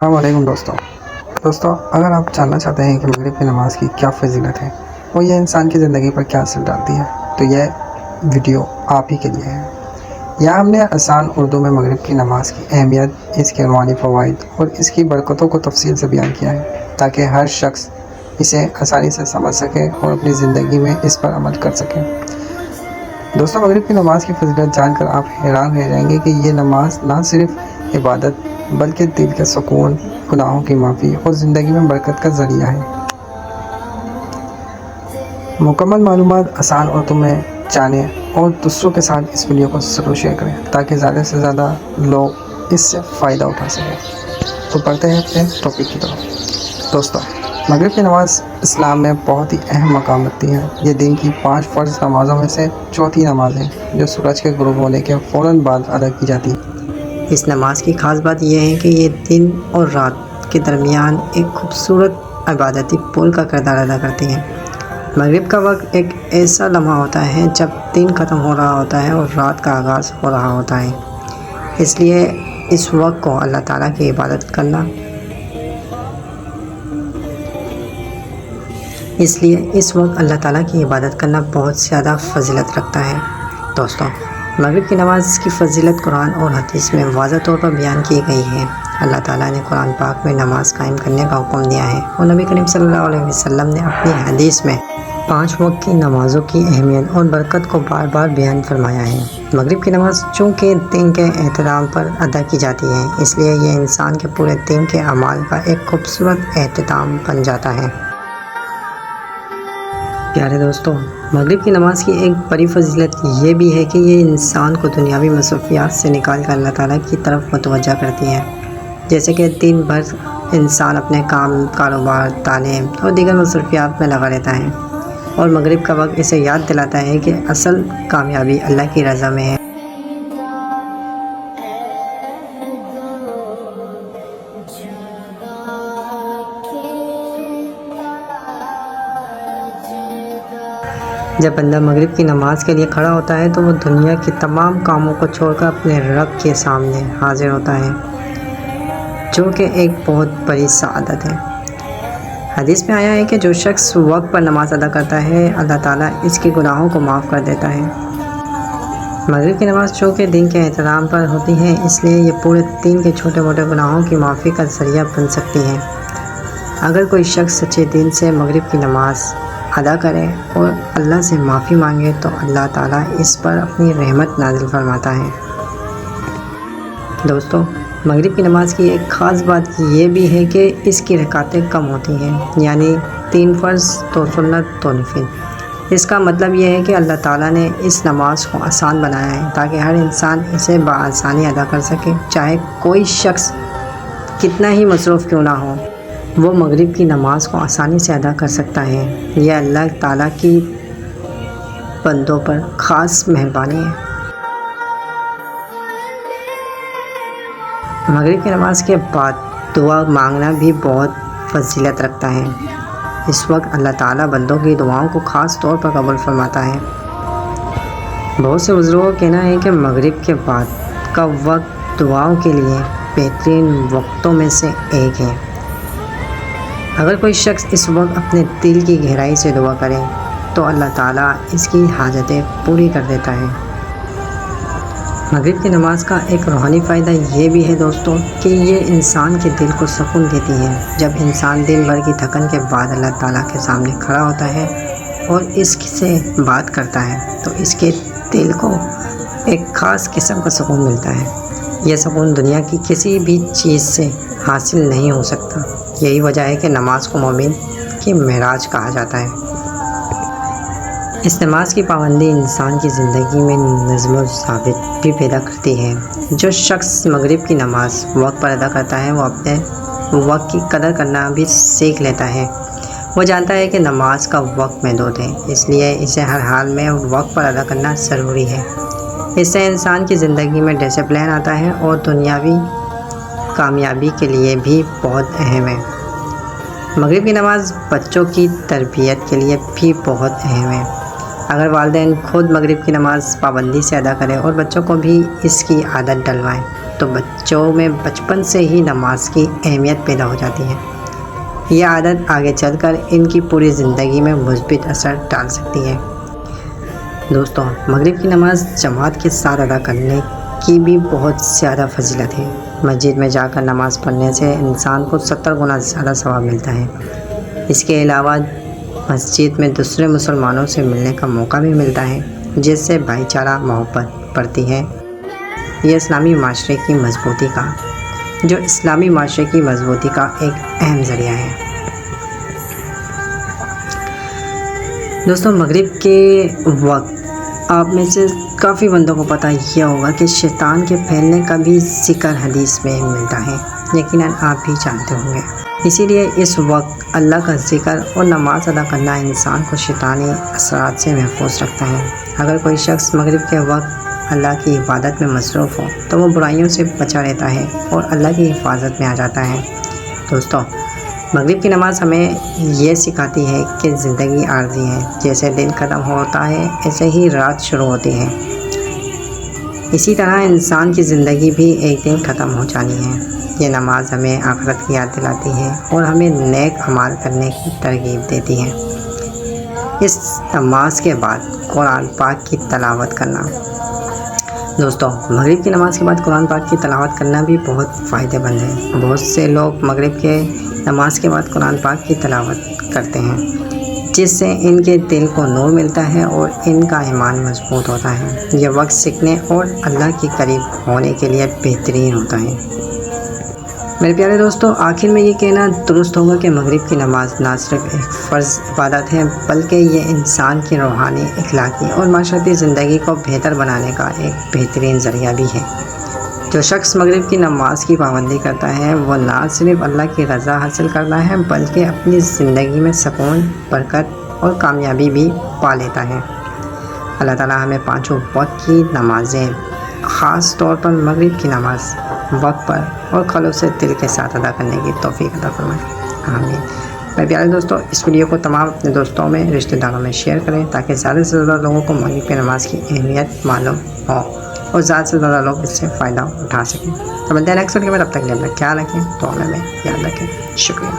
السلام علیکم دوستوں اگر آپ جاننا چاہتے ہیں کہ مغرب کی نماز کی کیا فضیلت ہے اور یہ انسان کی زندگی پر کیا اثر ڈالتی ہے تو یہ ویڈیو آپ ہی کے لیے ہے۔ یہاں ہم نے آسان اردو میں مغرب کی نماز کی اہمیت، اس کے روحانی فوائد اور اس کی برکتوں کو تفصیل سے بیان کیا ہے تاکہ ہر شخص اسے آسانی سے سمجھ سکے اور اپنی زندگی میں اس پر عمل کر سکے۔ دوستوں، مغرب کی نماز کی فضیلت جان کر آپ حیران رہ جائیں گے کہ یہ نماز نہ صرف عبادت بلکہ دل کے سکون، گناہوں کی معافی اور زندگی میں برکت کا ذریعہ ہے۔ مکمل معلومات آسان اردو میں جانیں اور دوسروں کے ساتھ اس ویڈیو کو ضرور شیئر کریں تاکہ زیادہ سے زیادہ لوگ اس سے فائدہ اٹھا سکیں۔ تو بڑھتے ہیں اپنے ٹاپک کی طرف۔ دوستوں، مغرب کی نماز اسلام میں بہت ہی اہم مقام رکھتی ہے۔ یہ دن کی 5 فرض نمازوں میں سے چوتھی نماز ہے جو سورج کے غروب ہونے کے فوراً بعد ادا کی جاتی ہے۔ اس نماز کی خاص بات یہ ہے کہ یہ دن اور رات کے درمیان ایک خوبصورت عبادتی پل کا کردار ادا کرتی ہے۔ مغرب کا وقت ایک ایسا لمحہ ہوتا ہے جب دن ختم ہو رہا ہوتا ہے اور رات کا آغاز ہو رہا ہوتا ہے، اس لیے اس وقت کو اللہ تعالیٰ کی عبادت کرنا بہت زیادہ فضیلت رکھتا ہے۔ دوستوں، مغرب کی نماز کی فضیلت قرآن اور حدیث میں واضح طور پر بیان کی گئی ہے۔ اللہ تعالیٰ نے قرآن پاک میں نماز قائم کرنے کا حکم دیا ہے اور نبی کریم صلی اللہ علیہ وسلم نے اپنی حدیث میں 5 وقت کی نمازوں کی اہمیت اور برکت کو بار بار بیان فرمایا ہے۔ مغرب کی نماز چونکہ دن کے احترام پر ادا کی جاتی ہے، اس لیے یہ انسان کے پورے دن کے اعمال کا ایک خوبصورت اختتام بن جاتا ہے۔ پیارے دوستوں، مغرب کی نماز کی ایک بڑی فضیلت یہ بھی ہے کہ یہ انسان کو دنیاوی مصروفیات سے نکال کر اللہ تعالیٰ کی طرف متوجہ کرتی ہے۔ جیسے کہ دن بھر انسان اپنے کام، کاروبار، تعلیم اور دیگر مصروفیات میں لگا رہتا ہے، اور مغرب کا وقت اسے یاد دلاتا ہے کہ اصل کامیابی اللہ کی رضا میں ہے۔ جب بندہ مغرب کی نماز کے لیے کھڑا ہوتا ہے تو وہ دنیا کے تمام کاموں کو چھوڑ کر اپنے رب کے سامنے حاضر ہوتا ہے، جو کہ ایک بہت بڑی سعادت ہے۔ حدیث میں آیا ہے کہ جو شخص وقت پر نماز ادا کرتا ہے، اللہ تعالیٰ اس کے گناہوں کو معاف کر دیتا ہے۔ مغرب کی نماز چونکہ دن کے احترام پر ہوتی ہے، اس لیے یہ پورے دن کے چھوٹے موٹے گناہوں کی معافی کا ذریعہ بن سکتی ہے۔ اگر کوئی شخص سچے دل سے مغرب کی نماز ادا کرے اور اللہ سے معافی مانگے تو اللہ تعالیٰ اس پر اپنی رحمت نازل فرماتا ہے۔ دوستوں، مغرب کی نماز کی ایک خاص بات یہ بھی ہے کہ اس کی رکعتیں کم ہوتی ہیں، یعنی 3 فرض تو سنت تو نفل۔ اس کا مطلب یہ ہے کہ اللہ تعالیٰ نے اس نماز کو آسان بنایا ہے تاکہ ہر انسان اسے بآسانی ادا کر سکے، چاہے کوئی شخص کتنا ہی مصروف کیوں نہ ہو، وہ مغرب کی نماز کو آسانی سے ادا کر سکتا ہے۔ یہ اللہ تعالیٰ کی بندوں پر خاص مہربانی ہے۔ مغرب کی نماز کے بعد دعا مانگنا بھی بہت فضیلت رکھتا ہے۔ اس وقت اللہ تعالیٰ بندوں کی دعاؤں کو خاص طور پر قبول فرماتا ہے۔ بہت سے بزرگوں کا کہنا ہے کہ مغرب کے بعد کا وقت دعاؤں کے لیے بہترین وقتوں میں سے ایک ہے۔ اگر کوئی شخص اس وقت اپنے دل کی گہرائی سے دعا کرے تو اللہ تعالیٰ اس کی حاجتیں پوری کر دیتا ہے۔ مغرب کی نماز کا ایک روحانی فائدہ یہ بھی ہے دوستوں کہ یہ انسان کے دل کو سکون دیتی ہے۔ جب انسان دن بھر کی تھکن کے بعد اللہ تعالیٰ کے سامنے کھڑا ہوتا ہے اور اس سے بات کرتا ہے تو اس کے دل کو ایک خاص قسم کا سکون ملتا ہے۔ یہ سکون دنیا کی کسی بھی چیز سے حاصل نہیں ہو سکتا۔ یہی وجہ ہے کہ نماز کو مومن کی معراج کہا جاتا ہے۔ اس نماز کی پابندی انسان کی زندگی میں نظم و ضابط بھی پیدا کرتی ہے۔ جو شخص مغرب کی نماز وقت پر ادا کرتا ہے وہ اپنے وقت کی قدر کرنا بھی سیکھ لیتا ہے۔ وہ جانتا ہے کہ نماز کا وقت محدود ہے، اس لیے اسے ہر حال میں وقت پر ادا کرنا ضروری ہے۔ اس سے انسان کی زندگی میں ڈسپلن آتا ہے اور دنیاوی کامیابی کے لیے بھی بہت اہم ہے۔ مغرب کی نماز بچوں کی تربیت کے لیے بھی بہت اہم ہے۔ اگر والدین خود مغرب کی نماز پابندی سے ادا کریں اور بچوں کو بھی اس کی عادت ڈلوائیں تو بچوں میں بچپن سے ہی نماز کی اہمیت پیدا ہو جاتی ہے۔ یہ عادت آگے چل کر ان کی پوری زندگی میں مثبت اثر ڈال سکتی ہے۔ دوستوں، مغرب کی نماز جماعت کے ساتھ ادا کرنے کی بھی بہت زیادہ فضیلت ہے۔ مسجد میں جا کر نماز پڑھنے سے انسان کو 70 گنا زیادہ ثواب ملتا ہے۔ اس کے علاوہ مسجد میں دوسرے مسلمانوں سے ملنے کا موقع بھی ملتا ہے، جس سے بھائی چارہ محبت بڑھتی ہے۔ یہ اسلامی معاشرے کی مضبوطی کا ایک اہم ذریعہ ہے۔ دوستوں، مغرب کے وقت آپ میں سے کافی بندوں کو پتہ یہ ہوگا کہ شیطان کے پھیلنے کا بھی ذکر حدیث میں ملتا ہے، یقیناً آپ بھی جانتے ہوں گے۔ اسی لیے اس وقت اللہ کا ذکر اور نماز ادا کرنا انسان کو شیطانی اثرات سے محفوظ رکھتا ہے۔ اگر کوئی شخص مغرب کے وقت اللہ کی عبادت میں مصروف ہو تو وہ برائیوں سے بچا رہتا ہے اور اللہ کی حفاظت میں آ جاتا ہے۔ دوستوں، مغرب کی نماز ہمیں یہ سکھاتی ہے کہ زندگی عارضی ہے، جیسے دن ختم ہوتا ہے ایسے ہی رات شروع ہوتی ہے۔ اسی طرح انسان کی زندگی بھی ایک دن ختم ہو جانی ہے۔ یہ نماز ہمیں آخرت کی یاد دلاتی ہے اور ہمیں نیک اعمال کرنے کی ترغیب دیتی ہے۔ اس نماز کے بعد قرآن پاک کی تلاوت کرنا۔ دوستوں، مغرب کی نماز کے بعد قرآن پاک کی تلاوت کرنا بھی بہت فائدہ مند ہے۔ بہت سے لوگ مغرب کے نماز کے بعد قرآن پاک کی تلاوت کرتے ہیں، جس سے ان کے دل کو نور ملتا ہے اور ان کا ایمان مضبوط ہوتا ہے۔ یہ وقت سیکھنے اور اللہ کے قریب ہونے کے لیے بہترین ہوتا ہے۔ میرے پیارے دوستوں، آخر میں یہ کہنا درست ہوگا کہ مغرب کی نماز نہ صرف ایک فرض عبادت ہے، بلکہ یہ انسان کی روحانی، اخلاقی اور معاشرتی زندگی کو بہتر بنانے کا ایک بہترین ذریعہ بھی ہے۔ جو شخص مغرب کی نماز کی پابندی کرتا ہے وہ نہ صرف اللہ کی رضا حاصل کرتا ہے بلکہ اپنی زندگی میں سکون، برکت اور کامیابی بھی پا لیتا ہے۔ اللہ تعالیٰ ہمیں پانچوں وقت کی نمازیں، خاص طور پر مغرب کی نماز، وقت پر اور خلوص دل کے ساتھ ادا کرنے کی توفیق عطا فرمائے۔ آمین۔ میرے پیارے دوستوں، اس ویڈیو کو تمام اپنے دوستوں میں، رشتہ داروں میں شیئر کریں تاکہ زیادہ سے زیادہ لوگوں کو مغرب کی نماز کی اہمیت معلوم ہو اور زیادہ سے زیادہ لوگ اس سے فائدہ اٹھا سکیں۔ تو ملتے ہیں نیکسٹ ویڈیو میں، تب تک کے لیے اپنا خیال رکھیں، دعا میں یاد رکھیں۔ شکریہ۔